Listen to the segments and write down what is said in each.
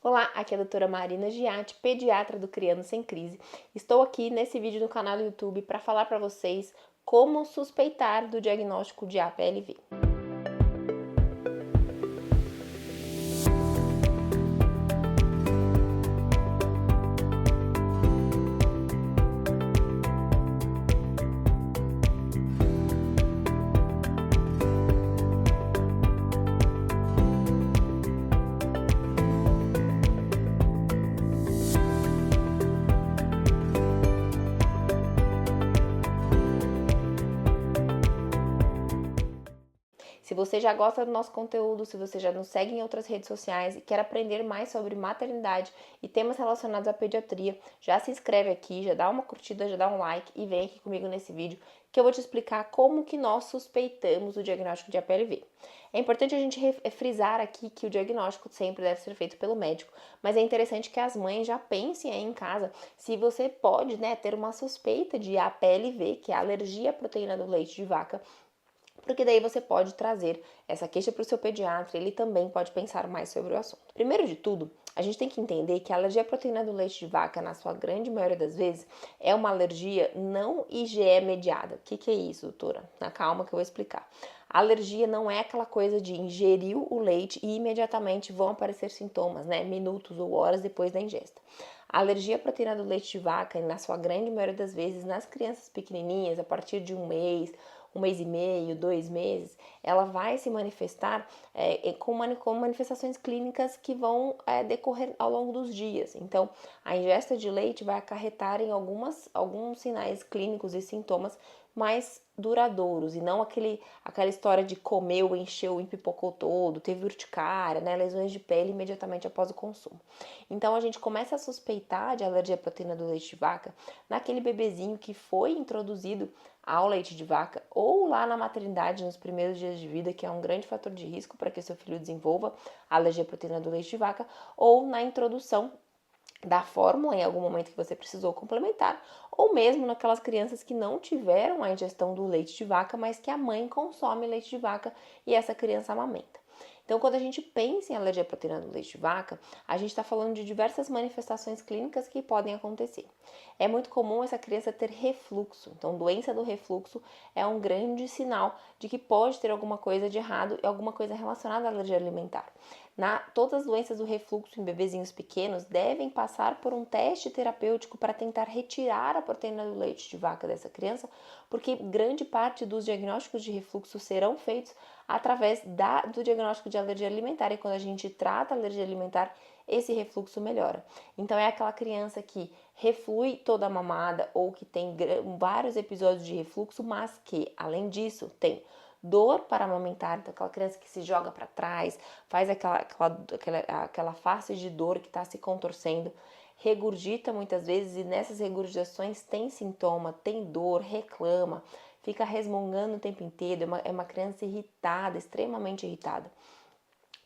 Olá, aqui é a doutora Marina Giatti, pediatra do Criando Sem Crise. Estou aqui nesse vídeo no canal do YouTube para falar para vocês como suspeitar do diagnóstico de APLV. Se você já gosta do nosso conteúdo, se você já nos segue em outras redes sociais e quer aprender mais sobre maternidade e temas relacionados à pediatria, já se inscreve aqui, já dá uma curtida, já dá um like e vem aqui comigo nesse vídeo que eu vou te explicar como que nós suspeitamos o diagnóstico de APLV. É importante a gente frisar aqui que o diagnóstico sempre deve ser feito pelo médico, mas é interessante que as mães já pensem aí em casa se você pode, ter uma suspeita de APLV, que é a alergia à proteína do leite de vaca, porque daí você pode trazer essa queixa para o seu pediatra, ele também pode pensar mais sobre o assunto. Primeiro de tudo, a gente tem que entender que a alergia à proteína do leite de vaca, na sua grande maioria das vezes, é uma alergia não IgE mediada. O que é isso, doutora? Na calma que eu vou explicar. A alergia não é aquela coisa de ingerir o leite e imediatamente vão aparecer sintomas, minutos ou horas depois da ingesta. A alergia à proteína do leite de vaca, na sua grande maioria das vezes, nas crianças pequenininhas, a partir de um mês e meio, 2 meses, ela vai se manifestar com manifestações clínicas que vão decorrer ao longo dos dias. Então, a ingesta de leite vai acarretar em alguns sinais clínicos e sintomas mais duradouros, e não aquela história de comeu, encheu, empipocou todo, teve urticária, lesões de pele imediatamente após o consumo. Então, a gente começa a suspeitar de alergia à proteína do leite de vaca naquele bebezinho que foi introduzido ao leite de vaca ou lá na maternidade nos primeiros dias de vida, que é um grande fator de risco para que o seu filho desenvolva alergia à proteína do leite de vaca, ou na introdução da fórmula em algum momento que você precisou complementar, ou mesmo naquelas crianças que não tiveram a ingestão do leite de vaca, mas que a mãe consome leite de vaca e essa criança amamenta. Então, quando a gente pensa em alergia à proteína do leite de vaca, a gente está falando de diversas manifestações clínicas que podem acontecer. É muito comum essa criança ter refluxo. Então, doença do refluxo é um grande sinal de que pode ter alguma coisa de errado e alguma coisa relacionada à alergia alimentar. Todas as doenças do refluxo em bebezinhos pequenos devem passar por um teste terapêutico para tentar retirar a proteína do leite de vaca dessa criança, porque grande parte dos diagnósticos de refluxo serão feitos através do diagnóstico de alergia alimentar, e quando a gente trata a alergia alimentar, esse refluxo melhora. Então é aquela criança que reflui toda a mamada ou que tem vários episódios de refluxo, mas que, além disso, tem dor para amamentar, então aquela criança que se joga para trás, faz aquela face de dor que está se contorcendo, regurgita muitas vezes, e nessas regurgitações tem sintoma, tem dor, reclama, fica resmungando o tempo inteiro, é uma criança irritada, extremamente irritada.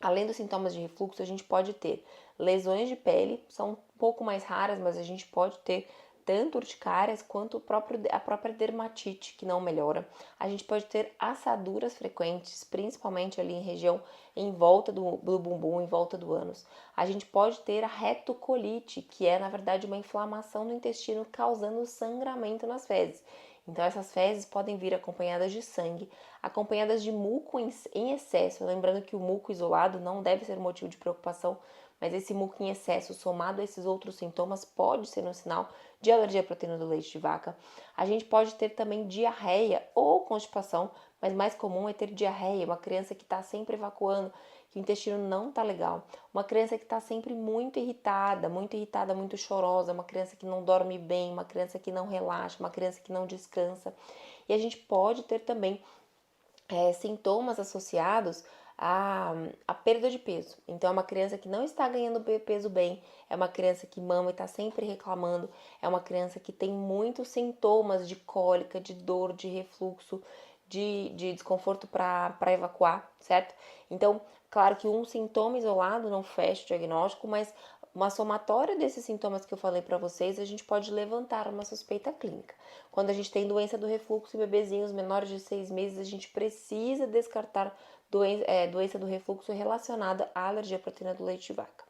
Além dos sintomas de refluxo, a gente pode ter lesões de pele, são um pouco mais raras, mas a gente pode ter tanto urticárias quanto a própria dermatite, que não melhora. A gente pode ter assaduras frequentes, principalmente ali em região em volta do bumbum, em volta do ânus. A gente pode ter a retocolite, que é, na verdade, uma inflamação do intestino causando sangramento nas fezes. Então, essas fezes podem vir acompanhadas de sangue, acompanhadas de muco em excesso. Lembrando que o muco isolado não deve ser motivo de preocupação, mas esse muco em excesso, somado a esses outros sintomas, pode ser um sinal de alergia à proteína do leite de vaca. A gente pode ter também diarreia ou constipação, mas mais comum é ter diarreia, uma criança que está sempre evacuando, que o intestino não está legal. Uma criança que está sempre muito irritada, muito chorosa, uma criança que não dorme bem, uma criança que não relaxa, uma criança que não descansa. E a gente pode ter também sintomas associados à perda de peso. Então, é uma criança que não está ganhando peso bem, é uma criança que mama e está sempre reclamando, é uma criança que tem muitos sintomas de cólica, de dor, de refluxo, de desconforto para evacuar, certo? Então, claro que um sintoma isolado não fecha o diagnóstico, mas uma somatória desses sintomas que eu falei para vocês, a gente pode levantar uma suspeita clínica. Quando a gente tem doença do refluxo em bebezinhos menores de 6 meses, a gente precisa descartar doença do refluxo relacionada à alergia à proteína do leite de vaca.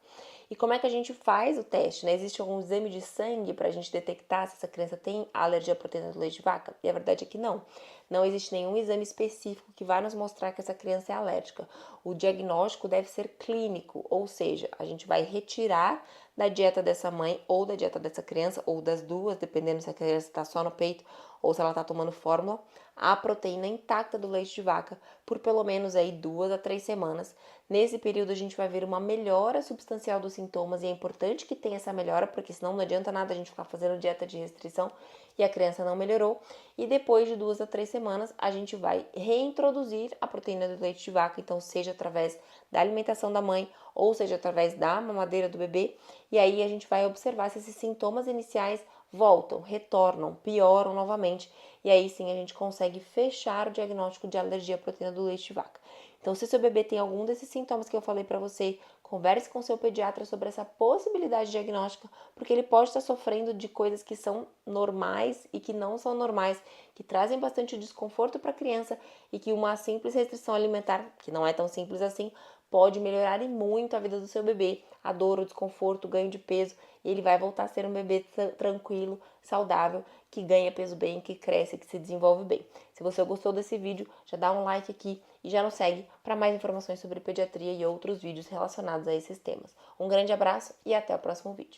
E como é que a gente faz o teste, né? Existe algum exame de sangue para a gente detectar se essa criança tem alergia à proteína do leite de vaca? E a verdade é que não. Não existe nenhum exame específico que vai nos mostrar que essa criança é alérgica. O diagnóstico deve ser clínico, ou seja, a gente vai retirar da dieta dessa mãe ou da dieta dessa criança, ou das duas, dependendo se a criança está só no peito ou se ela está tomando fórmula, a proteína intacta do leite de vaca por pelo menos aí 2 a 3 semanas. Nesse período a gente vai ver uma melhora substancial dos sintomas e é importante que tenha essa melhora, porque senão não adianta nada a gente ficar fazendo dieta de restrição e a criança não melhorou. E depois de 2 a 3 semanas a gente vai reintroduzir a proteína do leite de vaca, então seja através da alimentação da mãe ou seja através da mamadeira do bebê. E aí a gente vai observar se esses sintomas iniciais voltam, retornam, pioram novamente. E aí sim a gente consegue fechar o diagnóstico de alergia à proteína do leite de vaca. Então, se seu bebê tem algum desses sintomas que eu falei para você, converse com seu pediatra sobre essa possibilidade diagnóstica, porque ele pode estar sofrendo de coisas que são normais e que não são normais, que trazem bastante desconforto para a criança e que uma simples restrição alimentar, que não é tão simples assim, pode melhorar e muito a vida do seu bebê, a dor, o desconforto, o ganho de peso, e ele vai voltar a ser um bebê tranquilo, saudável, que ganha peso bem, que cresce, que se desenvolve bem. Se você gostou desse vídeo, já dá um like aqui e já nos segue para mais informações sobre pediatria e outros vídeos relacionados a esses temas. Um grande abraço e até o próximo vídeo.